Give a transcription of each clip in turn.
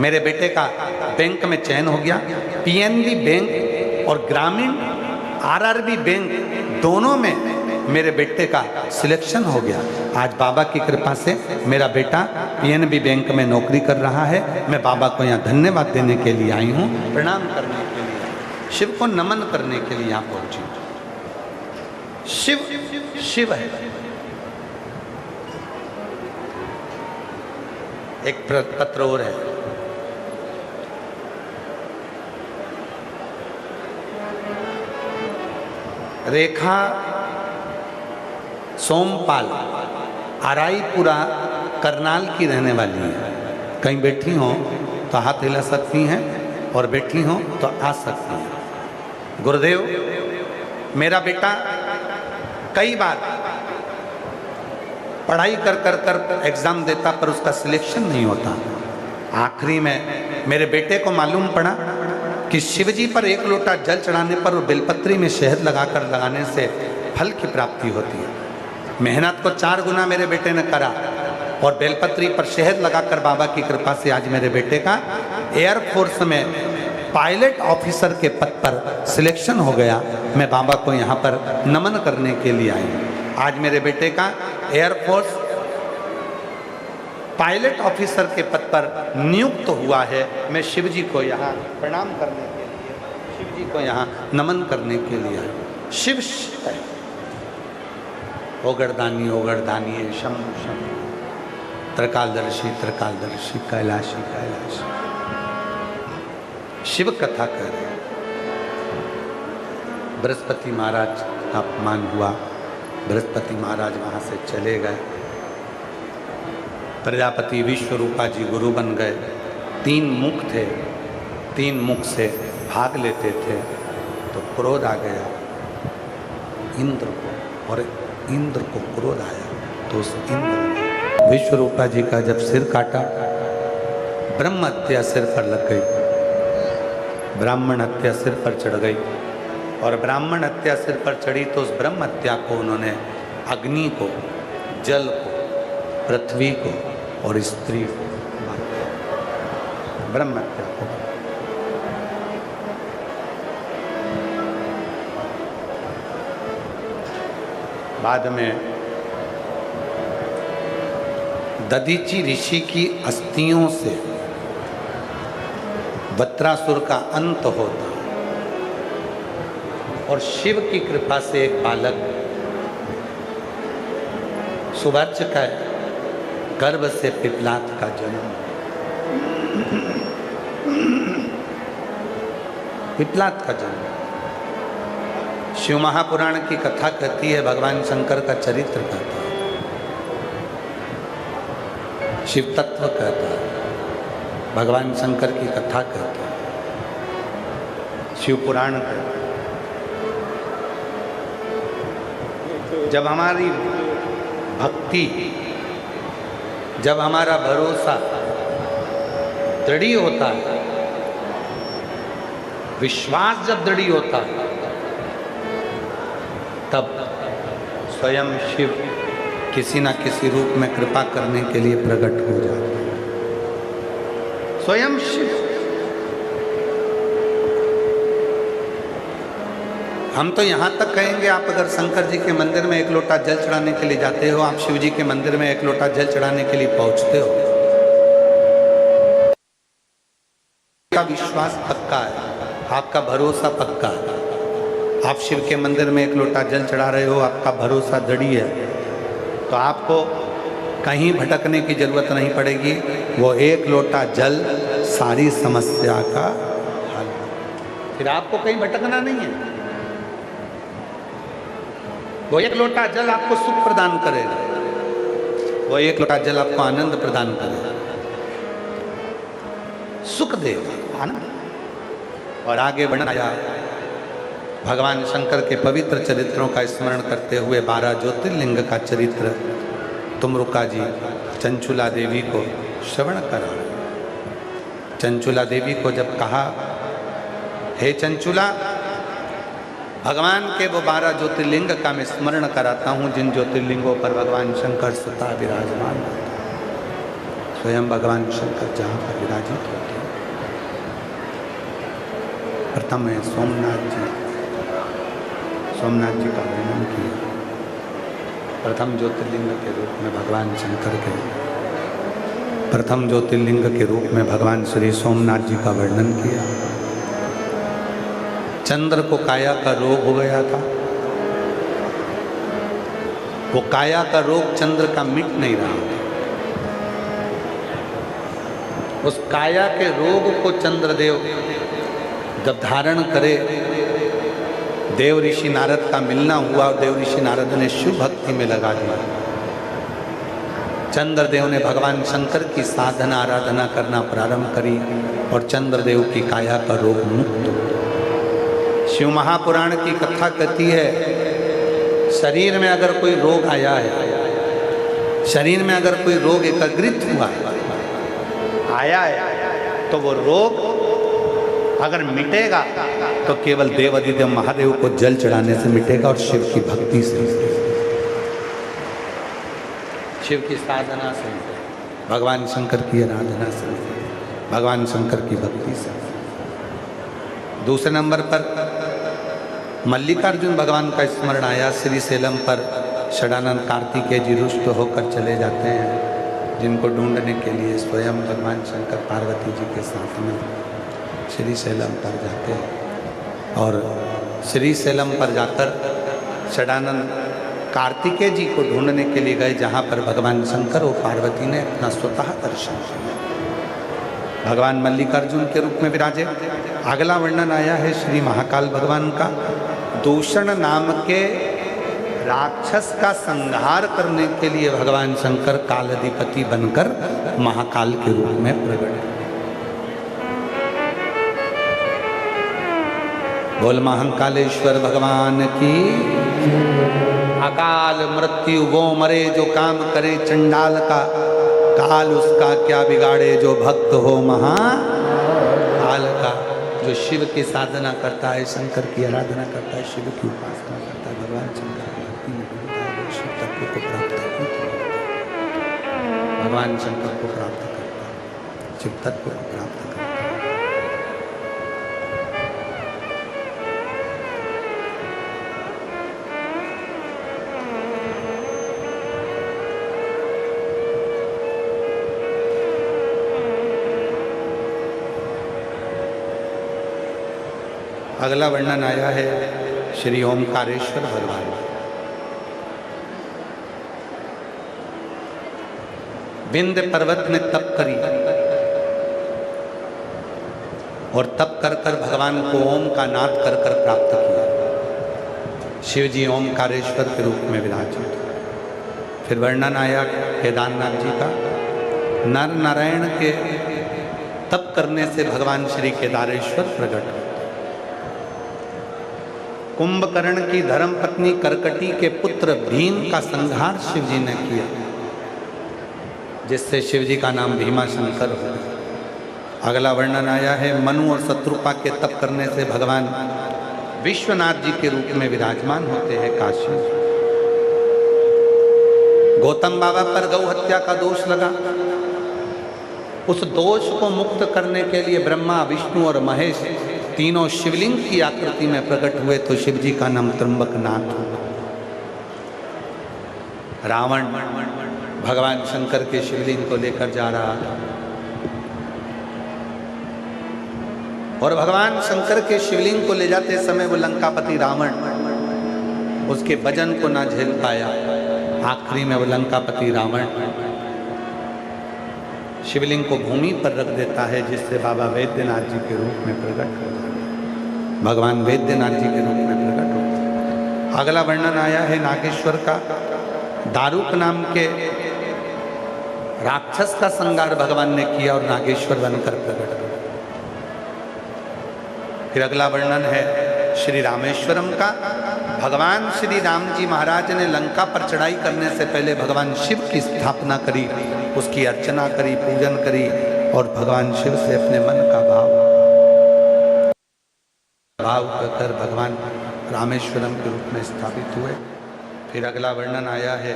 मेरे बेटे का बैंक में चयन हो गया। पीएनबी बैंक और ग्रामीण आरआरबी बैंक दोनों में मेरे बेटे का सिलेक्शन हो गया। आज बाबा की कृपा से मेरा बेटा पीएनबी बैंक में नौकरी कर रहा है। मैं बाबा को यहाँ धन्यवाद देने के लिए आई हूँ, प्रणाम करने के लिए, शिव को नमन करने के लिए यहाँ पहुंची। शिव शिव है। एक पत्र और है, रेखा सोमपाल आराईपुरा करनाल की रहने वाली है। कहीं बैठी हो तो हाथ हिला सकती हैं और बैठी हो तो आ सकती हैं। गुरुदेव, मेरा बेटा कई बार पढ़ाई कर एग्जाम देता पर उसका सिलेक्शन नहीं होता। आखिरी में मेरे बेटे को मालूम पड़ा कि शिवजी पर एक लोटा जल चढ़ाने पर और बेलपत्री में शहद लगाकर लगाने से फल की प्राप्ति होती है। मेहनत को 4 गुना मेरे बेटे ने करा और बेलपत्री पर शहद लगाकर बाबा की कृपा से आज मेरे बेटे का एयरफोर्स में पायलट ऑफिसर के पद पर सिलेक्शन हो गया। मैं बाबा को यहाँ पर नमन करने के लिए आई हूँ। आज मेरे बेटे का एयरफोर्स पायलट ऑफिसर के पद पर नियुक्त हुआ है। मैं शिवजी को यहाँ प्रणाम करने के लिए, शिवजी को यहाँ नमन करने के लिए आई। शिव है, ओगरदानी ओगरदानी, शंभु शंभु, त्रिकालदर्शी त्रिकालदर्शी, कैलाशी कैलाशी। शिव कथा कर रहे। बृहस्पति महाराज का अपमान हुआ, बृहस्पति महाराज वहाँ से चले गए। प्रजापति विश्वरूपा जी गुरु बन गए। 3 मुख थे, 3 मुख से भाग लेते थे तो क्रोध आ गया इंद्र को, और इंद्र को क्रोध आया तो उस इंद्र ने विश्वरूपा जी का जब सिर काटा, ब्रह्म हत्या सिर पर लग गई, ब्राह्मण हत्या सिर पर चढ़ गई। और ब्राह्मण हत्या सिर पर चढ़ी तो उस ब्रह्म हत्या को उन्होंने अग्नि को, जल को, पृथ्वी को और स्त्री को, ब्रह्म हत्या को। बाद में दधीची ऋषि की अस्थियों से वत्रासुर का अंत होता और शिव की कृपा से एक बालक सुवर्च का गर्भ से पिपलात का जन्म। पिपलात का जन्म शिव महापुराण की कथा कहती है, भगवान शंकर का चरित्र कहता है, शिव तत्व कहता है, भगवान शंकर की कथा कहता है, शिव पुराण कहता है। जब हमारी भक्ति, जब हमारा भरोसा दृढ़ होता है, विश्वास जब दृढ़ होता है, तब स्वयं शिव किसी न किसी रूप में कृपा करने के लिए प्रकट हो जाता है। स्वयं शिव। हम तो यहाँ तक कहेंगे, आप अगर शंकर जी के मंदिर में 1 लोटा जल चढ़ाने के लिए जाते हो, आप शिव जी के मंदिर में 1 लोटा जल चढ़ाने के लिए पहुँचते हो, आपका विश्वास पक्का है, आपका भरोसा पक्का है। आप शिव के मंदिर में 1 लोटा जल चढ़ा रहे हो, आपका भरोसा दृढ़ है, तो आपको कहीं भटकने की जरूरत नहीं पड़ेगी। वो 1 लोटा जल सारी समस्या का हल, फिर आपको कहीं भटकना नहीं है। वो 1 लोटा जल आपको सुख प्रदान करेगा, वो 1 लोटा जल आपको आनंद प्रदान करेगा, सुख देगा, आनंद। और आगे बढ़ना, भगवान शंकर के पवित्र चरित्रों का स्मरण करते हुए 12 ज्योतिर्लिंग का चरित्र तुमरुका जी चंचुला देवी को श्रवण करा। चंचुला देवी को जब कहा, हे चंचुला, भगवान के वो 12 ज्योतिर्लिंग का मैं स्मरण कराता हूँ जिन ज्योतिर्लिंगों पर भगवान शंकर सदा विराजमान, स्वयं भगवान शंकर जहाँ पर विराजित होते हैं। प्रथम है सोमनाथ जी। सोमनाथ जी का वर्णन किया। प्रथम ज्योतिर्लिंग के रूप में भगवान शंकर के, प्रथम ज्योतिर्लिंग के रूप में भगवान श्री सोमनाथ जी का वर्णन किया। चंद्र को काया का रोग हो गया था। वो काया का रोग चंद्र का मिट नहीं रहा। उस काया के रोग को चंद्रदेव जब धारण करे, देव ऋषि नारद का मिलना हुआ और देव ऋषि नारद ने शिव भक्ति में लगा दिया। चंद्रदेव ने भगवान शंकर की साधना आराधना करना प्रारंभ करी और चंद्रदेव की काया का रोग मुक्त हो। शिव महापुराण की कथा कहती है, शरीर में अगर कोई रोग आया है, शरीर में अगर कोई रोग एकत्रित हुआ आया है, तो वो रोग अगर मिटेगा तो केवल देव अधिदेव महादेव को जल चढ़ाने से मिटेगा और शिव की भक्ति से, शिव की साधना से, भगवान शंकर की आराधना से, भगवान शंकर की भक्ति से। दूसरे नंबर पर मल्लिकार्जुन भगवान का स्मरण आया। श्री सेलम पर षडानंद कार्तिकेय जी रुष्ट होकर चले जाते हैं, जिनको ढूंढने के लिए स्वयं भगवान शंकर पार्वती जी के साथ में श्री सेलम पर जाते हैं। और श्री सेलम पर जाकर षडानंद कार्तिकेय जी को ढूंढने के लिए गए, जहाँ पर भगवान शंकर और पार्वती ने अपना स्वतः दर्शन किया। भगवान मल्लिकार्जुन के रूप में विराजे। अगला वर्णन आया है श्री महाकाल भगवान का। दूषण नाम के राक्षस का संहार करने के लिए भगवान शंकर कालाधिपति बनकर महाकाल के रूप में प्रकट। बोल महाकालेश्वर भगवान की। अकाल मृत्यु वो मरे जो काम करे चंडाल का, काल उसका क्या बिगाड़े जो भक्त हो महाकाल का। जो शिव की साधना करता है, शंकर की आराधना करता है, शिव की उपासना करता है, भगवान शंकर की भक्ति में होता है, वो शिव तत्व को प्राप्त करता है, भगवान शंकर को प्राप्त करता है, शिव तत्व को प्राप्त करता है। अगला वर्णन आया है श्री ओमकारेश्वर भगवान। विंध्य पर्वत में तप करी और तप कर कर भगवान को ओम का नाद कर कर प्राप्त किया। शिव जी ओमकारेश्वर के रूप में विराजित। फिर वर्णन आया केदारनाथ जी का। नर नारायण के तप करने से भगवान श्री केदारेश्वर प्रकट। कुंभकर्ण की धर्म पत्नी करकटी के पुत्र भीम का संहार शिव जी ने किया, जिससे शिव जी का नाम भीमाशंकर हो गया। अगला वर्णन आया है मनु और शत्रुपा के तप करने से भगवान विश्वनाथ जी के रूप में विराजमान होते हैं काशी। गौतम बाबा पर गौ हत्या का दोष लगा। उस दोष को मुक्त करने के लिए ब्रह्मा, विष्णु और महेश तीनों शिवलिंग की आकृति में प्रकट हुए, तो शिव जी का नाम त्र्यंबकनाथ हुआ। रावण भगवान शंकर के शिवलिंग को लेकर जा रहा था और भगवान शंकर के शिवलिंग को ले जाते समय वो लंकापति रावण उसके वजन को ना झेल पाया। आखिरी में वो लंकापति रावण शिवलिंग को भूमि पर रख देता है, जिससे बाबा वैद्यनाथ जी के रूप में प्रकट हो जाते, भगवान वैद्यनाथ जी के रूप में प्रकट होते। अगला वर्णन आया है नागेश्वर का। दारुक नाम के राक्षस का संहार भगवान ने किया और नागेश्वर बनकर प्रकट हुए। फिर अगला वर्णन है श्री रामेश्वरम का। भगवान श्री राम जी महाराज ने लंका पर चढ़ाई करने से पहले भगवान शिव की स्थापना करी, उसकी अर्चना करी, पूजन करी और भगवान शिव से अपने मन का भाव कर भगवान रामेश्वरम के रूप में स्थापित हुए। फिर अगला वर्णन आया है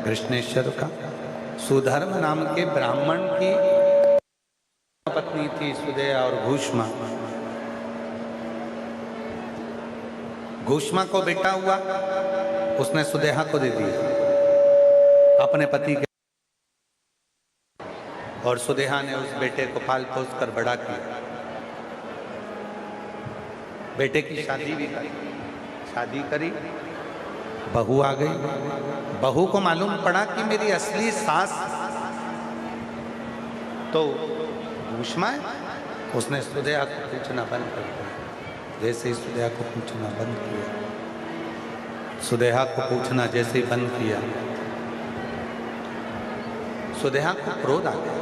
कृष्णेश्वर का। सुधर्म नाम के ब्राह्मण की पत्नी थी सुदया और भूष्मा। घूष्मा को बेटा हुआ, उसने सुदेहा को दे दिया अपने पति के, और सुदेहा ने उस बेटे को पाल पोस कर बड़ा किया। बेटे की शादी भी करी, शादी करी, बहू आ गई। बहू को मालूम पड़ा कि मेरी असली सास तो घूष्मा है। उसने सुदेहा को पूछना बंद कर दिया। जैसे ही सुदेहा को पूछना बंद किया, सुदेहा को पूछना जैसे ही बंद किया, सुदेहा को क्रोध आ गया।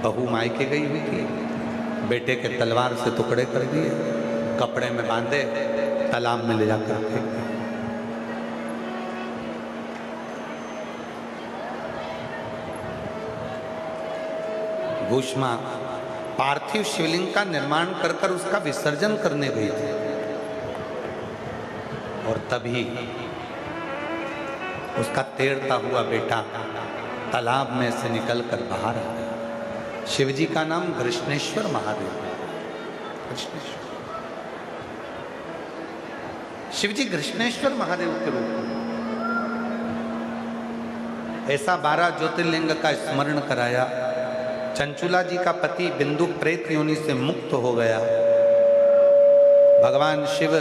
बहू मायके गई हुई थी, बेटे के तलवार से टुकड़े कर दिए, कपड़े में बांधे, तालाब में ले जाकर फेंक दिए। घूष्मा पार्थिव शिवलिंग का निर्माण कर कर उसका विसर्जन करने गई थी, और तभी उसका तैरता हुआ बेटा तालाब में से निकलकर बाहर आ गया। शिवजी का नाम कृष्णेश्वर महादेव है। कृष्णेश्वर शिवजी कृष्णेश्वर महादेव के रूप में ऐसा 12 ज्योतिर्लिंग का स्मरण कराया। चंचुला जी का पति बिंदु प्रेत योनि से मुक्त हो गया। भगवान शिव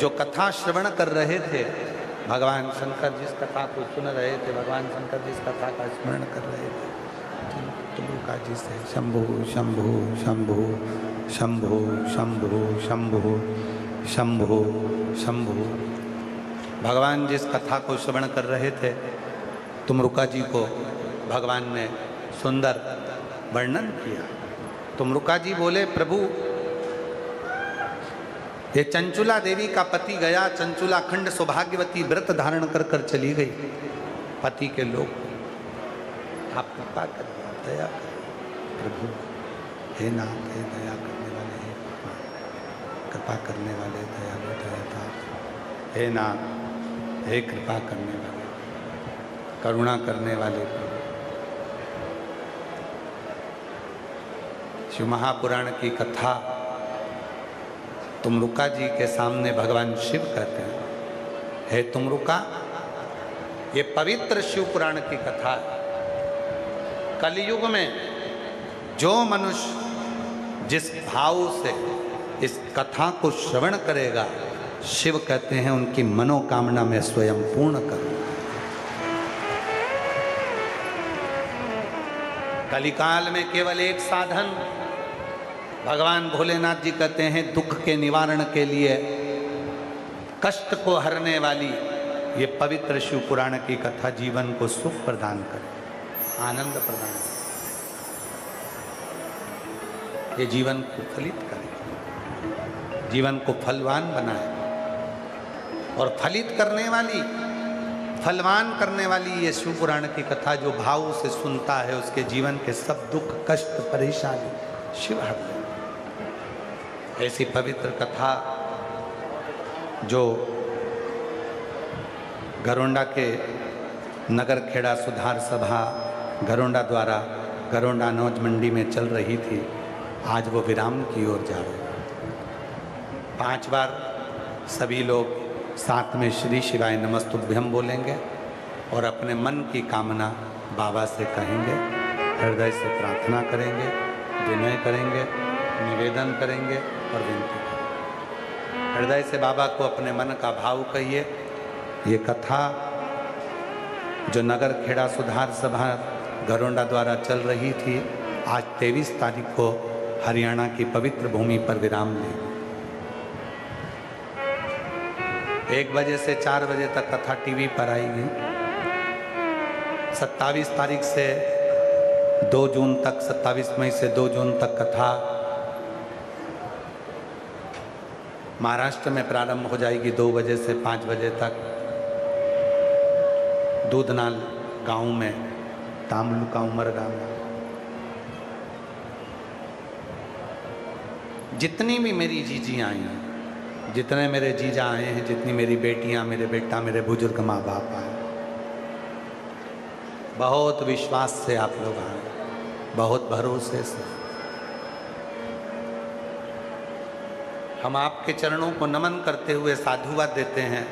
जो कथा श्रवण कर रहे थे, भगवान शंकर जिस कथा को सुन रहे थे, भगवान शंकर जिस कथा का स्मरण कर रहे थे, तुलुका जी से शंभु शंभु शंभु शंभु शंभु शंभु शंभु शंभु, भगवान जिस कथा को श्रवण कर रहे थे, तुमरुका जी को भगवान ने सुंदर वर्णन किया। तुमरुका जी बोले, प्रभु ये चंचुला देवी का पति गया, चंचुला खंड सौभाग्यवती व्रत धारण कर कर चली गई। पति के लोग आप कृपा कर दया कर प्रभु, हे नाथ, हे दया करने वाले, हे कृपा करने वाले, दयालु दयाता, हे नाथ, हे कृपा करने वाले, करुणा करने वाले प्रभु। शिव महापुराण की कथा तुमरुका जी के सामने भगवान शिव कहते हैं, हे तुमरुका, ये पवित्र शिव पुराण की कथा है। कलयुग में जो मनुष्य जिस भाव से इस कथा को श्रवण करेगा, शिव कहते हैं उनकी मनोकामना में स्वयं पूर्ण करूं। कलिकाल में केवल एक साधन भगवान भोलेनाथ जी कहते हैं, दुख के निवारण के लिए, कष्ट को हरने वाली ये पवित्र शिव पुराण की कथा जीवन को सुख प्रदान करे, आनंद प्रदान करे, ये जीवन को फलित करे, जीवन को फलवान बनाए। और फलित करने वाली, फलवान करने वाली ये शिव पुराण की कथा जो भाव से सुनता है, उसके जीवन के सब दुख, कष्ट, परेशानी शिव हर ले। ऐसी पवित्र कथा जो घरोंडा के नगर खेड़ा सुधार सभा घरोंडा द्वारा घरोंडा अनाज मंडी में चल रही थी, आज वो विराम की ओर जा रही। 5 बार सभी लोग साथ में श्री शिवाय नमस्तुभ्यम बोलेंगे और अपने मन की कामना बाबा से कहेंगे, हृदय से प्रार्थना करेंगे, विनय करेंगे, निवेदन करेंगे और विनती करेंगे। हृदय से बाबा को अपने मन का भाव कहिए। ये कथा जो नगर खेड़ा सुधार सभा घरोंडा द्वारा चल रही थी, आज 23 तारीख को हरियाणा की पवित्र भूमि पर विराम लेगी। 1 बजे से 4 बजे तक कथा टीवी पर आएगी। 27 तारीख से 2 जून तक, 27 मई से 2 जून तक कथा महाराष्ट्र में प्रारंभ हो जाएगी। 2 बजे से 5 बजे तक दूधनाल गांव में, तामलुका उमरगा में। जितनी भी मेरी जीजियाँ आई हैं, जितने मेरे जीजा आए हैं, जितनी मेरी बेटियाँ, मेरे बेटा, मेरे बुजुर्ग माँ बाप आए, बहुत विश्वास से आप लोग आए, बहुत भरोसे से। हम आपके चरणों को नमन करते हुए साधुवाद देते हैं।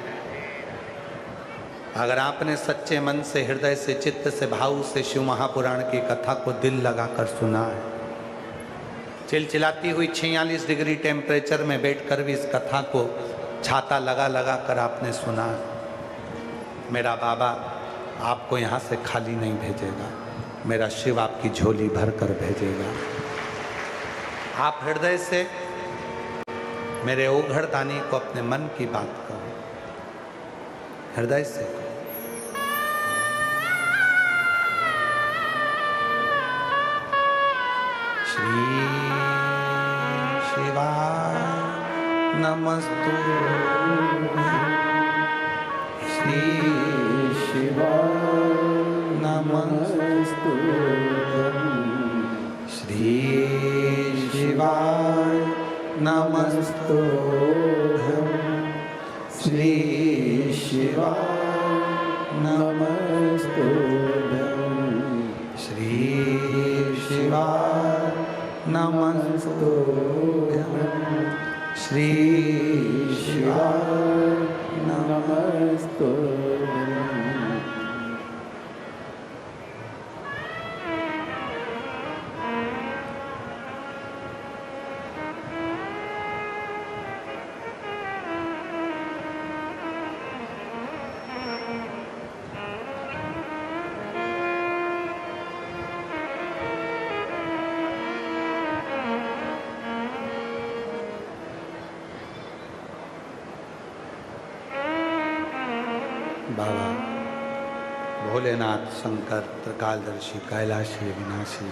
अगर आपने सच्चे मन से, हृदय से, चित्त से, भाव से शिव महापुराण की कथा को दिल लगाकर सुना है, चिलचिलाती हुई 46 डिग्री टेम्परेचर में बैठकर भी इस कथा को छाता लगा लगा कर आपने सुना, मेरा बाबा आपको यहाँ से खाली नहीं भेजेगा, मेरा शिव आपकी झोली भर कर भेजेगा। आप हृदय से मेरे ओघड़दानी को अपने मन की बात कहो, हृदय से। श्री शिवाय नमस्तु, श्री शिवाय नमस्तु, श्री शिवाय नमस्तु, श्री शिवाय नमस्तु, श्री शिवाय नमस्तु, श्री शिवाय नमस्तु। बाबा भोलेनाथ, शंकर, त्रिकालदर्शी, कैलाशी, विनाशी,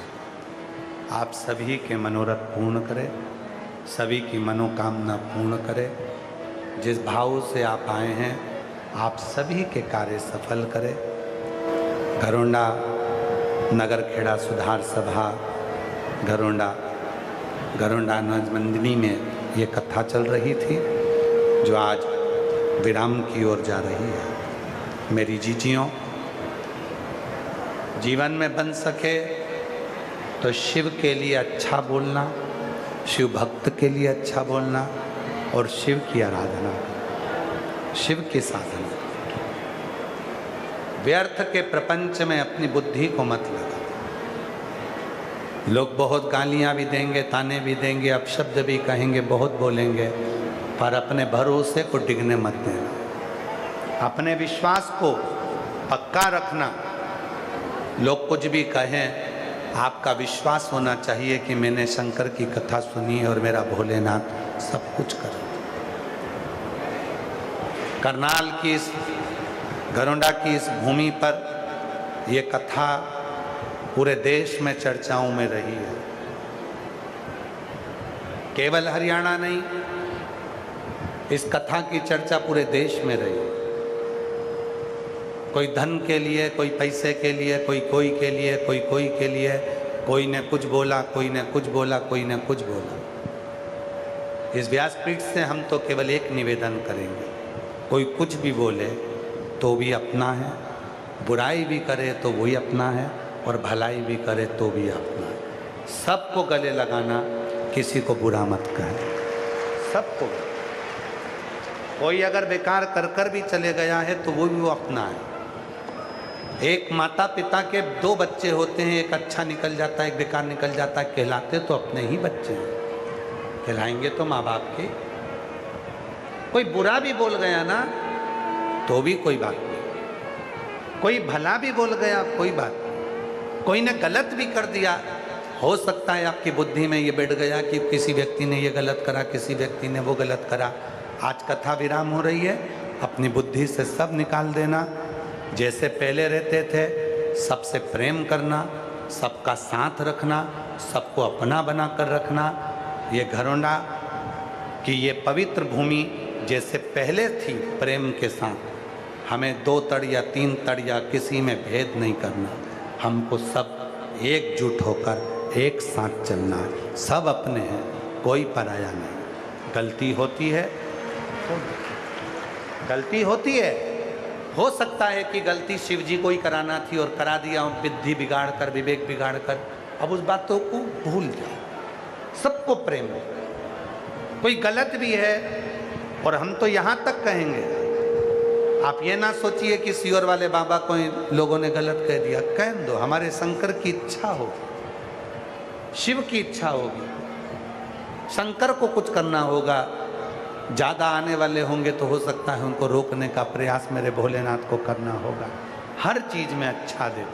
आप सभी के मनोरथ पूर्ण करें, सभी की मनोकामना पूर्ण करें। जिस भाव से आप आए हैं आप सभी के कार्य सफल करें। घरोंडा नगर खेड़ा सुधार सभा घरोंडा नजमंदिनी में ये कथा चल रही थी जो आज विराम की ओर जा रही है। मेरी जीजियों, जीवन में बन सके तो शिव के लिए अच्छा बोलना, शिव भक्त के लिए अच्छा बोलना और शिव की आराधना, शिव की साधना। व्यर्थ के प्रपंच में अपनी बुद्धि को मत लगा। लोग बहुत गालियां भी देंगे, ताने भी देंगे, अपशब्द भी कहेंगे, बहुत बोलेंगे, पर अपने भरोसे को डिगने मत देना। अपने विश्वास को पक्का रखना। लोग कुछ भी कहें, आपका विश्वास होना चाहिए कि मैंने शंकर की कथा सुनी है और मेरा भोलेनाथ सब कुछ कर। करनाल की इस घरोंडा की इस भूमि पर ये कथा पूरे देश में चर्चाओं में रही है। केवल हरियाणा नहीं, इस कथा की चर्चा पूरे देश में रही। कोई धन के लिए, कोई पैसे के लिए, कोई के लिए, कोई के लिए, कोई ने कुछ बोला, कोई ने कुछ बोला, कोई ने कुछ बोला। इस व्यासपीठ से हम तो केवल एक निवेदन करेंगे, कोई कुछ भी बोले तो भी अपना है, बुराई भी करे तो वही अपना है, और भलाई भी करे तो भी अपना है। सबको गले लगाना, किसी को बुरा मत कहे, सबको। कोई अगर बेकार कर भी चले गया है तो वो अपना है। एक माता पिता के दो बच्चे होते हैं, एक अच्छा निकल जाता है, एक बेकार निकल जाता है, कहलाते तो अपने ही बच्चे हैं, कहलाएंगे तो माँ बाप के। कोई बुरा भी बोल गया ना तो भी कोई बात नहीं, कोई भला भी बोल गया कोई बात नहीं, कोई ने गलत भी कर दिया, हो सकता है आपकी बुद्धि में ये बैठ गया कि किसी व्यक्ति ने ये गलत करा, किसी व्यक्ति ने वो गलत करा। आज कथा विराम हो रही है, अपनी बुद्धि से सब निकाल देना। जैसे पहले रहते थे, सबसे प्रेम करना, सबका साथ रखना, सबको अपना बना कर रखना। ये घरोंडा की ये पवित्र भूमि जैसे पहले थी प्रेम के साथ, हमें 2 तड़ या 3 तड़ या किसी में भेद नहीं करना। हमको सब एकजुट होकर एक साथ चलना है। सब अपने हैं, कोई पराया नहीं। गलती होती है, गलती होती है, हो सकता है कि गलती शिव जी को ही कराना थी और करा दिया, बुद्धि बिगाड़ कर, विवेक बिगाड़ कर। अब उस बातों को भूल जाओ, सबको प्रेम हो। कोई गलत भी है और हम तो यहाँ तक कहेंगे। आप ये ना सोचिए कि सियोर वाले बाबा को लोगों ने गलत कह दिया, कह दो, हमारे शंकर की इच्छा होगी, शिव की इच्छा होगी, शंकर को कुछ करना होगा। ज़्यादा आने वाले होंगे तो हो सकता है उनको रोकने का प्रयास मेरे भोलेनाथ को करना होगा। हर चीज़ में अच्छा दे।